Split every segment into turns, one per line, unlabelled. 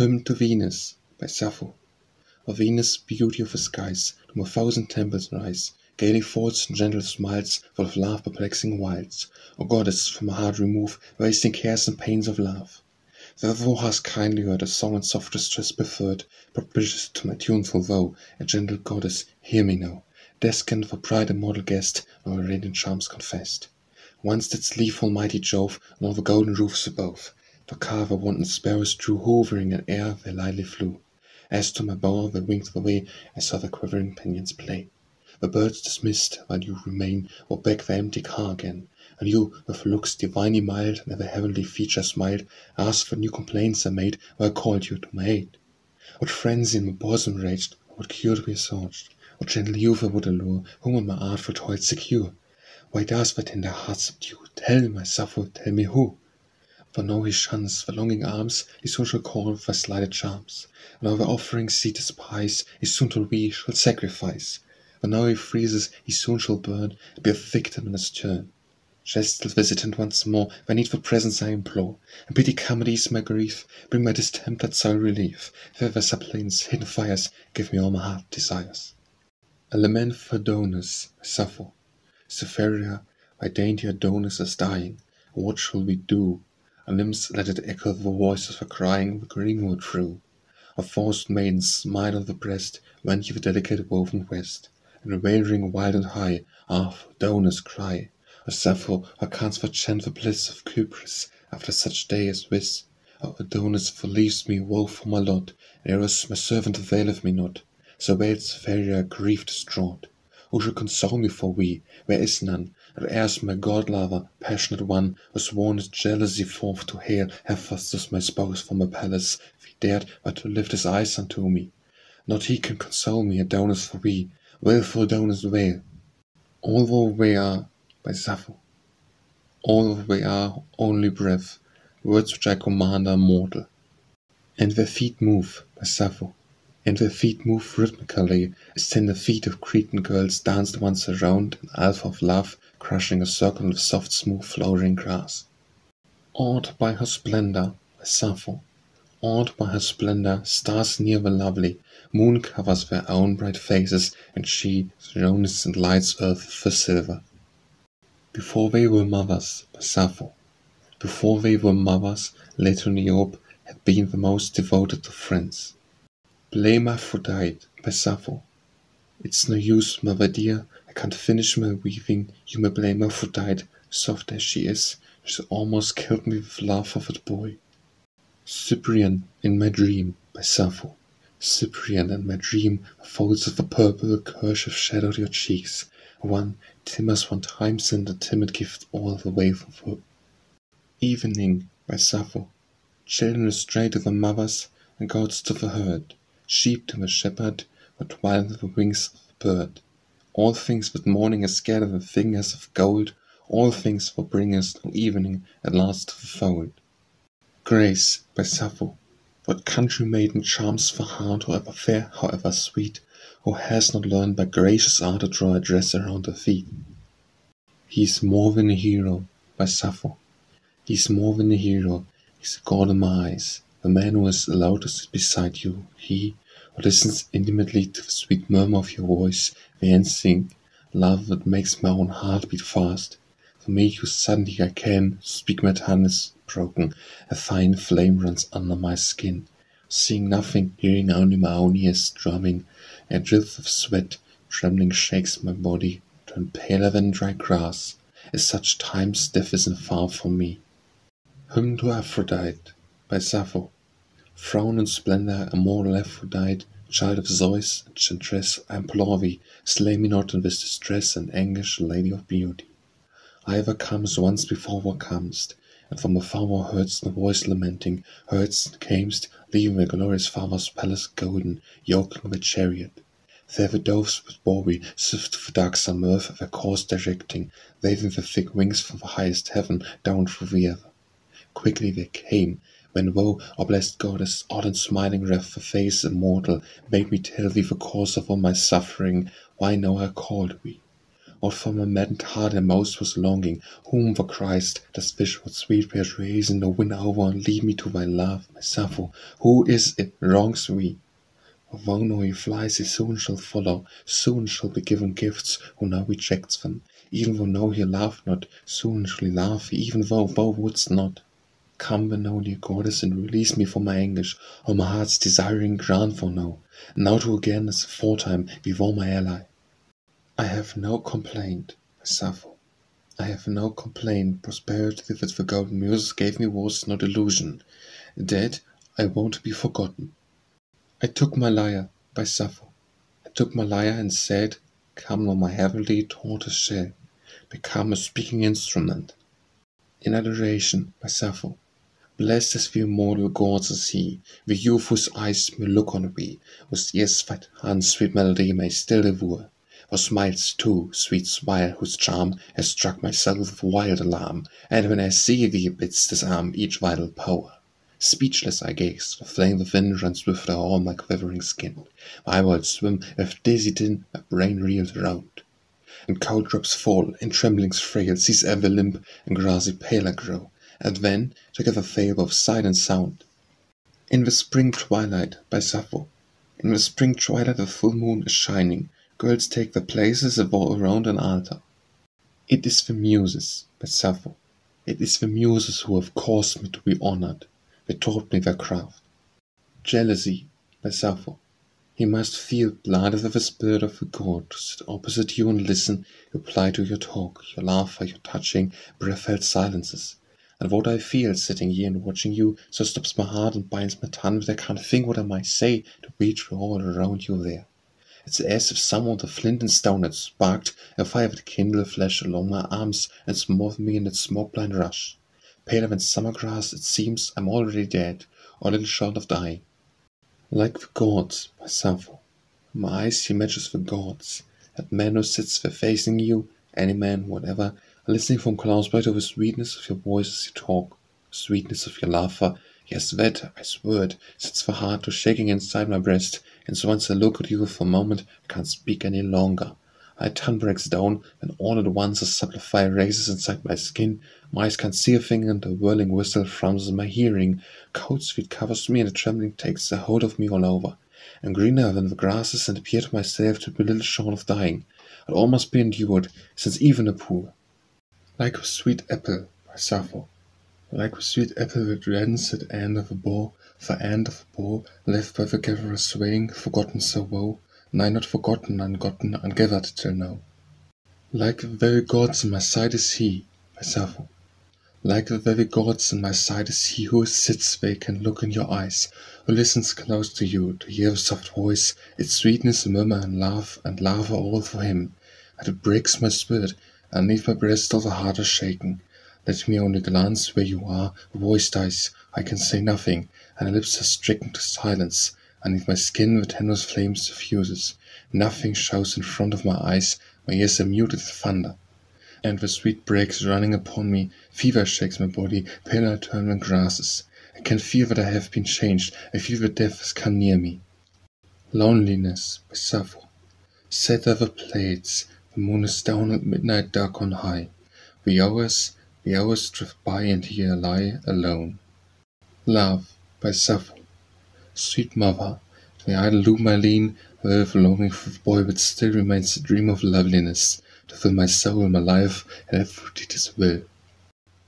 Hymn to Venus by Sappho. O Venus, beauty of the skies, from 1,000 temples rise, gaily thoughts and gentle smiles, full of love perplexing wilds. O goddess, from my heart remove wasting cares and pains of love. That thou hast kindly heard a song in soft distress preferred, propitious to my tuneful woe, a gentle goddess, hear me now. Destined for pride immortal guest, nor radiant charms confessed. Once didst leave almighty Jove, and all the golden roofs above, to carve a wanton sparrows true, hovering in air they lightly flew. As to my bower they winged the way, I saw the quivering pinions play. The birds dismissed, while you remain, or back the empty car again, and you, with looks divinely mild, and ever heavenly feature smiled, asked for new complaints I made, while I called you to my aid. What frenzy in my bosom raged, what cure to be assuaged, what gentle youth I would allure, whom in my artful toils secure. Why does that tender heart subdue? Tell me, my Sappho, tell me who? For now he shuns the longing arms, he soon shall call for slighted charms. And now the offering seat despise, he soon to we shall sacrifice. For now he freezes, he soon shall burn, and be a victim in his turn. Jestful visitant once more, thy needful presence I implore, and pity come and ease my grief, bring my distempered soul relief. Fever suppliants, hidden fires, give me all my heart desires. A Lament for Adonis by Sappho. Cyprian, my dainty Adonis is dying. What shall we do? Our limbs let it echo the voices for crying the greenwood through. Our forced maidens smile on the breast, went you the delicate woven west, and wavering wild and high, for Adonis cry. O Sappho, how canst thou chant the bliss of Cyprus after such day as this? O Adonis, for leaves me woe for my lot, and Eros my servant availeth me not. So wails Cyprian, grief distraught. Who shall console me for we? There is none. And erst my god-lover, passionate one, was sworn his jealousy forth to hail Hephaestus my spouse from my palace, if he dared but to lift his eyes unto me. Not he can console me, Adonis, for we, wailful Adonis, wail. Although they are, by Sappho. Although they are only breath, words which I command are mortal. And their feet move, by Sappho. And their feet move rhythmically, as tender feet of Cretan girls danced once around an alpha of love, crushing a circle of soft, smooth, flowering grass. Awed by her splendor, by Sappho. Awed by her splendor, stars near the lovely, moon covers their own bright faces, and she, Adonis, and lights earth for silver. Before they were mothers, by Sappho. Before they were mothers, little Niobe had been the most devoted of friends. Blame Aphrodite, by Sappho. It's no use, mother dear, I can't finish my weaving, you may blame Aphrodite, soft as she is, she's almost killed me with love of that boy. Cyprian, in my dream, by Sappho. Cyprian, in my dream, folds of the purple kerchief shadowed your cheeks, one, Timus one time sent a timid gift all the way from her. Evening, by Sappho. Children astray to their mothers, and goats to the herd. Sheep to the shepherd, but wild the wings of the bird. All things but morning is scattered in fingers of gold, all things for bringers till evening at last to the fold. Grace, by Sappho. What country maiden charms the heart, however fair, however sweet, who has not learned by gracious art to draw a dress around her feet? He is more than a hero, by Sappho. He is more than a hero, he is a god in my eyes. The man who is allowed to sit beside you, he who listens intimately to the sweet murmur of your voice, the instinct, love that makes my own heart beat fast. For me, who suddenly I can speak, my tongue is broken, a fine flame runs under my skin. Seeing nothing, hearing only my own ears drumming, a drip of sweat, trembling shakes my body, turned paler than dry grass. At such times death isn't far from me. Hymn to Aphrodite, by Sappho. Throne and splendor, immortal Aphrodite, child of Zeus and Enchantress, I implore thee, slay me not in this distress and anguish, lady of beauty. I ever comes once before thou comest, and from afar thou heardst the voice lamenting, heardst and camest, leaving the glorious father's palace golden, yoking the chariot. There the doves that bore thee, swift to the darksome earth, their course directing, waving their thick wings from the highest heaven down through the ether. Quickly they came, when thou, O blessed goddess, odd and smiling wrath, the face immortal, bade me tell thee the cause of all my suffering, why now I called thee. Out from my maddened heart and most was longing, whom for Christ does wish what sweet persuasion to win over and lead me to thy love, my Sappho. Who is it wrongs we? Although now he flies, he soon shall follow, soon shall be given gifts, who now rejects them. Even though now he laughed not, soon shall he laugh, even though thou wouldst not. Come then now, dear goddess, and release me from my anguish, or my heart's desiring grant for now, and now to again as aforetime be thou my ally. I have no complaint, my Sappho. I have no complaint. Prosperity that the golden Muses gave me was no delusion. Dead, I won't be forgotten. I took my lyre, by Sappho. I took my lyre and said, come now, my heavenly tortoise shell, become a speaking instrument. In adoration, by Sappho. Blessed as the immortal gods as he, the youth whose eyes may look on me, whose ears that hand sweet melody may still devour. For smiles too, sweet smile, whose charm has struck myself with wild alarm, and when I see thee bids disarm each vital power. Speechless I gaze, the flame of wind runs swifter on my quivering skin. My eyeballs swim with dizzy din, my brain reels around. And cold drops fall, in tremblings frail, sees ever limp and grassy paler grow, and then together fail both sight and sound. In the spring twilight, by Sappho. In the spring twilight the full moon is shining, girls take their places around an altar. It is the Muses, by Sappho. It is the Muses who have caused me to be honored. They taught me their craft. Jealousy, by Sappho. He must feel blinded with the spirit of the god to sit opposite you and listen, reply to your talk, your laughter, your touching, breath-held silences. And what I feel sitting here and watching you so stops my heart and binds my tongue that I can't think what I might say to reach for all around you there. It's as if someone with a flint and stone had sparked a fire that kindled flesh along my arms and smothered me in its smoke-blind rush. Paler than summer grass, it seems I'm already dead, or a little short of dying. Like the gods, by Sappho. My eyes he matches the gods. That man who sits there facing you, any man, whatever, listening from close by to the sweetness of your voice as you talk, the sweetness of your laughter. Yes, that, I swear it, sets the heart to shaking inside my breast, and so once I look at you for a moment, I can't speak any longer. My tongue breaks down, and all at once a subtle fire races inside my skin. My eyes can't see a thing, and a whirling whistle frowns in my hearing. Cold sweat covers me, and a trembling takes a hold of me all over. And greener than the grasses, and appear to myself to be a little short of dying. It all must be endured, since even a poor. Like a sweet apple, by Sappho. Like a sweet apple that reddens at end of a bow, for end of a bow, left by the gatherer swaying, forgotten so woe. Nay, not forgotten, ungotten, ungathered till now. Like the very gods in my sight is he, by Sappho. Like the very gods in my sight is he who sits vacant, look in your eyes, who listens close to you, to hear the soft voice, its sweetness, murmur and laugh are all for him. And it breaks my spirit, and neath my breast all the heart is shaken. Let me only glance where you are, the voice dies, I can say nothing, and the lips are stricken to silence. Underneath my skin the tenuous flame diffuses. Nothing shows in front of my eyes, my ears are muted with thunder. And the sweet breaks running upon me, fever shakes my body, pale I turn in grasses. I can feel that I have been changed, I feel that death has come near me. Loneliness, by Sappho. Set are the plates, the moon is down at midnight dark on high. The hours drift by, and here I lie alone. Love, by Sappho. Sweet mother, the idle loom I lean, where the longing for the boy but still remains a dream of loveliness, to fill my soul, my life, and Aphrodite's will.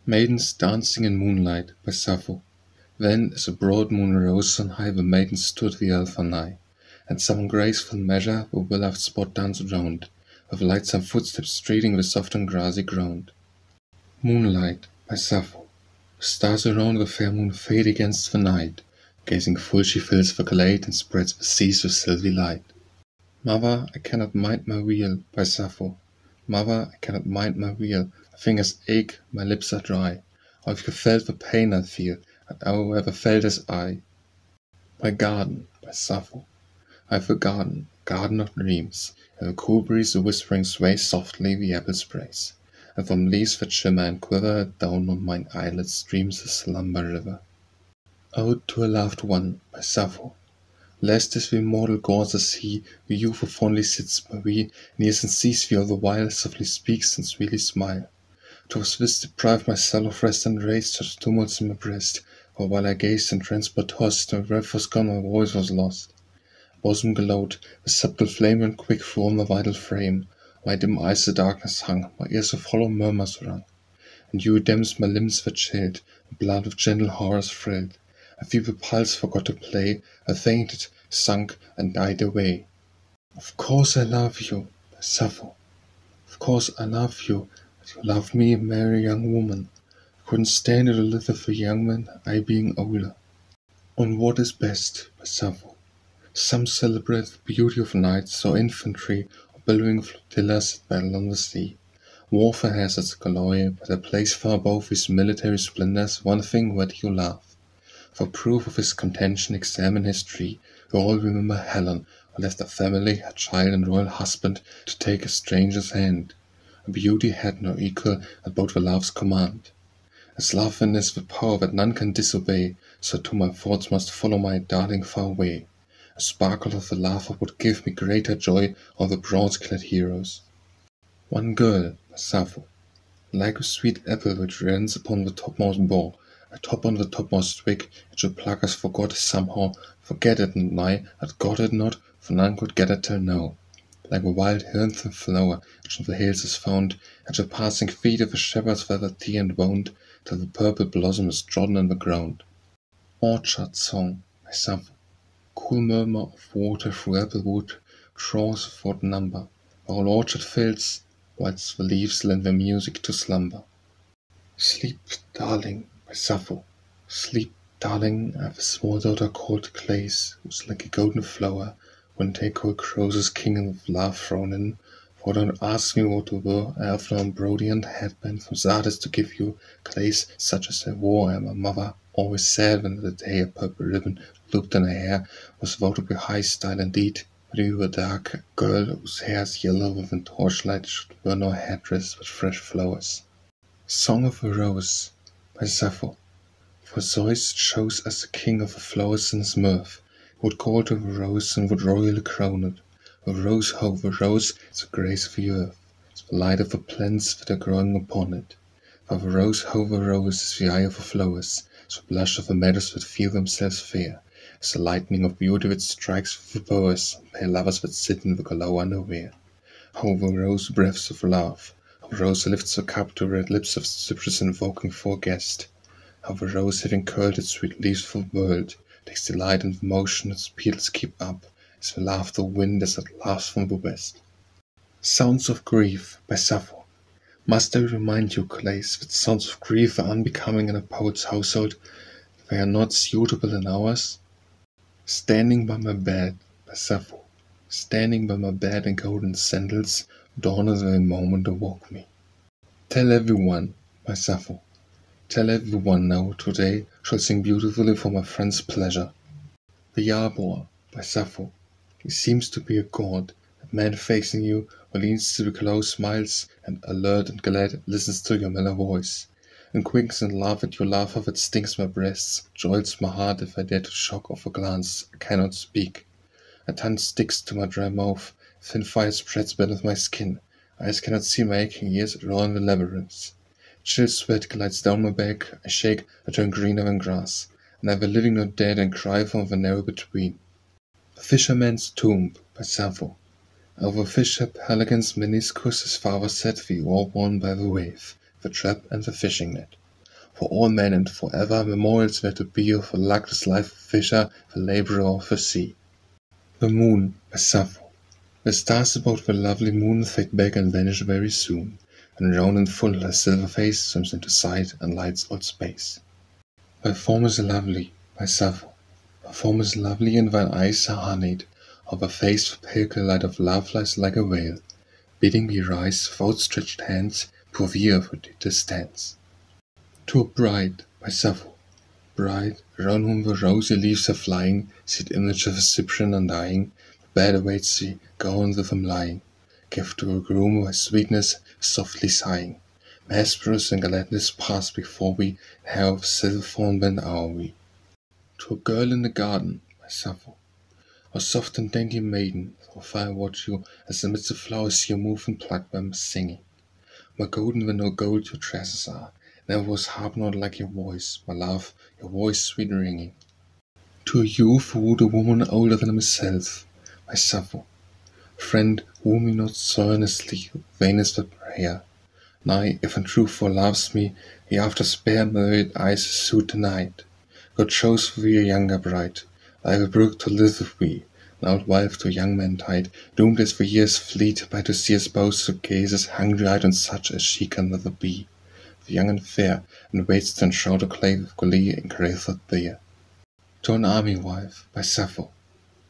Maidens dancing in moonlight, by Sappho. Then, as a broad moon rose on high, the maidens stood the alpha nigh, and some graceful measure the well-loved spot danced round, with lightsome footsteps treading the soft and grassy ground. Moonlight, by Sappho. The stars around the fair moon fade against the night. Gazing full she fills the glade and spreads the seas with silvery light. Mother, I cannot mind my wheel, by Sappho. Mother, I cannot mind my wheel. My fingers ache, my lips are dry. Oh, if you felt the pain I feel, and oh, ever felt as I. My garden, by Sappho. I have a garden of dreams. In the cool breeze the whispering sways softly the apple sprays, and from leaves that shimmer and quiver down on mine eyelids streams the slumber river. Ode to a Loved One, by Sappho. Lest as we mortal gods are see, we youth who fondly sits by we, nears and sees we all the while, softly speaks and sweetly smile. 'Twas this deprived myself of rest and raised such tumults in my breast, for while I gazed in transport tossed, my breath was gone, my voice was lost. Bosom glowed, the subtle flame ran quick through all my vital frame, my dim eyes the darkness hung, my ears with hollow murmurs rung. And dewy damps my limbs were chilled, and blood with gentle horrors thrilled. A feeble pulse forgot to play, I fainted, sunk, and died away. Of course I love you, Sappho. Of course I love you, as you love me, merry young woman. I couldn't stand it to live with a young man, I being older. On what is best, Sappho? Some celebrate the beauty of knights or infantry, or billowing flotillas at battle on the sea. Warfare has its glory, but a place far above his military splendors, one thing worthy you love. For proof of his contention examine history. You all remember Helen, who left her family, her child and royal husband, to take a stranger's hand. A beauty had no equal, at both were love's command. As love is the power that none can disobey, so too my thoughts must follow my darling far away. A sparkle of the laughter would give me greater joy of the bronze-clad heroes. One girl, Sappho, like a sweet apple which rents upon the topmost bough, atop on the topmost twig, it should pluck us forgot somehow, forget it and I had got it not, for none could get it till now. Like a wild hyacinth flower, which on the hills is found, at the passing feet of the shepherds feathered tea and wound, till the purple blossom is trodden in the ground. Orchard song, Sappho. Cool murmur of water through apple wood, draws without number, while orchard fills, whilst the leaves lend their music to slumber. Sleep, darling, by Sappho. Sleep, darling, I have a small daughter called Glace, who's like a golden flower, when they call Croesus king and with love thrown in. For don't ask me what to wear, I have no embroidered headband from Sardis to give you, Glace, such as I wore, I am a mother, always sad when the day a purple ribbon looped in her hair was vowed to be high style indeed, but you were a dark girl whose hair is yellow with a torchlight should wear no headdress but fresh flowers. Song of a Rose, by Sappho. For Zeus chose as the king of the flowers in his mirth, he would call to the rose and would royally crown it. The rose, ho, the rose is the grace of the earth, it's the light of the plants that are growing upon it. For the rose, ho, the rose is the eye of the flowers, it's the blush of the meadows that feel themselves fair. It's the lightning of beauty that strikes with the bowers, and pale lovers that sit in the glow unaware. How the rose breaths of love, how the rose lifts her cup to red lips of cypress invoking for a guest. How the rose, having curled its sweet leaves for the world, takes delight in the motion its petals keep up, as the laughter wind as it laughs from the west. Sounds of Grief, by Sappho. Must I remind you, Glace, that sounds of grief are unbecoming in a poet's household, they are not suitable in ours? Standing by my bed, by Sappho, standing by my bed in golden sandals, dawn is the moment awoke me. Tell everyone, by Sappho, tell everyone now today shall sing beautifully for my friend's pleasure. The Arbor, by Sappho, he seems to be a god, a man facing you, who leans to the close, smiles, and alert and glad listens to your mellow voice. And quickens and laugh at your laughter that stings my breasts, joys my heart if I dare to shock of a glance, I cannot speak. A tongue sticks to my dry mouth, thin fire spreads beneath my skin, eyes cannot see my aching ears draw in the labyrinths. Chill sweat glides down my back, I shake, I turn greener than grass, and either living or dead and cry from the narrow between. The Fisherman's Tomb, by Sappho. Over fisher Pelican's meniscus his father set the oar worn by the wave, the trap and the fishing net. For all men and forever memorials were to be of the luckless life of fisher, the labourer of the sea. The Moon, by Sappho. The stars about the lovely moon fade back and vanish very soon, and round and full her silver face swims into sight and lights all space. Thy form is lovely, by Sappho. Thy form is lovely and thine eyes are honeyed, of thy face the pale light of love lies like a veil, bidding me rise with outstretched hands, poor thee Aphrodite stands. To a bride, by Sappho. Bride, around whom the rosy leaves are flying, sweet image of a Cyprian undying, the bed awaits thee, gown with him lying. Give to a groom thy sweetness, softly sighing. Hesperus and gladness pass before we, and hair of silver fawn bend are we. To a girl in the garden, by Sappho. O soft and dainty maiden, how far I watch you, as amidst the flowers you move and pluck them, singing. My golden when no gold your tresses are, never was harp note like your voice, my love, your voice sweet ringing. To a youth who wooed a woman older than himself, my Sappho, friend whom he not so earnestly, vain is the prayer. Nay, if in truth for loves me, he after spare married eyes suit denied. God chose for thee a younger bride, like a brook to live with thee, an old wife to a young man tied, doomed as the years fleet by to see espoused to gazes hungry-eyed on such as she can never be, the young and fair, and waits to enshroud a clay with glee and graceless there. To an army wife, by Sappho.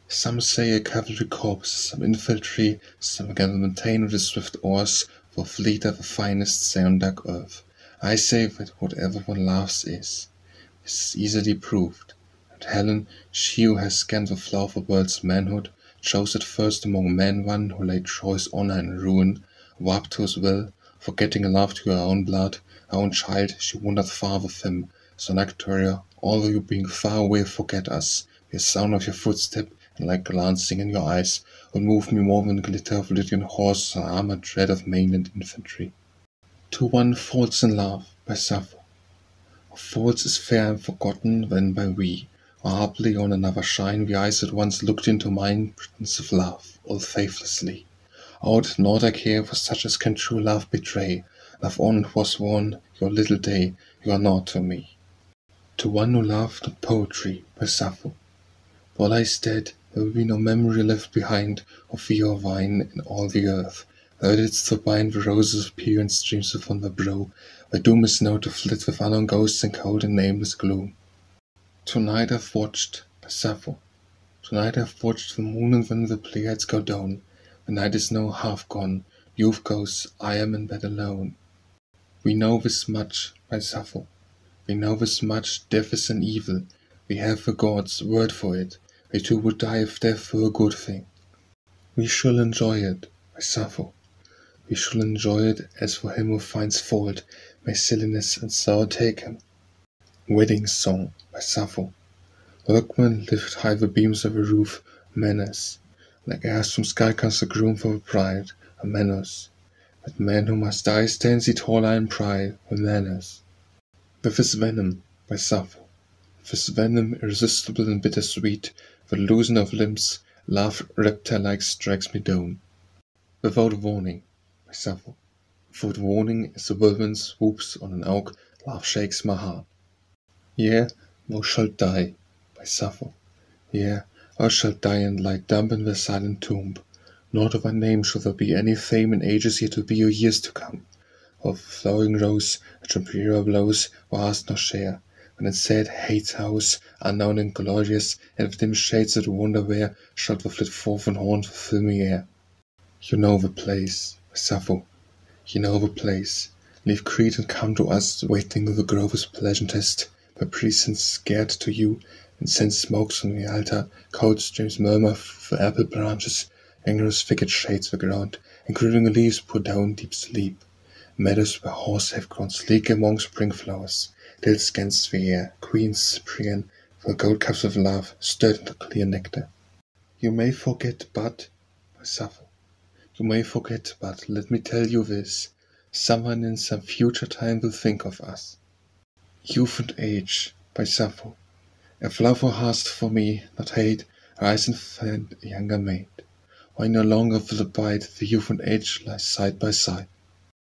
Some say a cavalry corps, some infantry, some again maintain with the swift oars, for fleet are the finest say on dark earth. I say that whatever one loves is easily proved. And Helen, she who has scanned the flower of the world's manhood, chose at first among men one who laid Troy's honor in ruin, warped to his will, forgetting love to her own blood, her own child, she wandered far with him. So Nectaria, although you being far away forget us, the sound of your footstep, and like glancing in your eyes, would move me more than glitter of Lydian horse or armored tread of mainland infantry. To one false in love, by Sappho. False is fair and forgotten when by we, or haply on another shine, the eyes that once looked into mine, pretence of love, all faithlessly. Out naught I care for such as can true love betray. Love on and was won, your little day, you are naught to me. To one who loved not poetry, by Sappho. While I is dead, there will be no memory left behind of thee or wine in all the earth. Thou didst so bind the roses of peer and streams upon the brow, where doom is now to flit with unknown ghosts in cold and nameless gloom. Tonight I've watched, by Sappho. Tonight I've watched the moon, and when the Pleiades go down, the night is now half gone, youth goes, I am in bed alone. We know this much, by Sappho. We know this much, death is an evil. We have the gods' word for it. We too would die if death were a good thing. We shall enjoy it, by Sappho. We shall enjoy it as for him who finds fault, may silliness and sorrow take him. Wedding Song, by Sappho. Workmen lift high the beams of a roof, menace. Like airs from sky comes the groom for the bride, a menace. But man who must die stands he taller in pride, a menace. With his venom, by Sappho. With venom irresistible and bittersweet, the loosen of limbs, love reptile-like strikes me down. Without warning, by Sappho. Without warning, as the whirlwind swoops on an oak, love shakes my heart. Yea, thou shalt die, by Sappho. Yea, thou shalt die and lie dumb in the silent tomb. Not of thy name shall there be any fame in ages yet to be or years to come. Of the flowering rose, which imperial blows, thou hast no share. When in sad hate's house, unknown and glorious, and with dim shades that wonder where, shalt thou flit forth and haunt the filmy air. You know the place, by Sappho. You know the place. Leave Crete and come to us, waiting the grove is pleasantest. The precincts scared to you, incense smokes from the altar, cold streams murmur through the apple branches, angerous thicket shades the ground, and quivering leaves pour down deep sleep. Meadows where horse have grown sleek among spring flowers, till scans the air, Queen Cyprian, for gold cups of love, stirred into clear nectar. You may forget, but, by Sappho, you may forget, but let me tell you this, someone in some future time will think of us. Youth and age, by Sappho. If love thou hast for me, not hate, rise and find a younger maid. Why no longer will abide the youth and age lie side by side.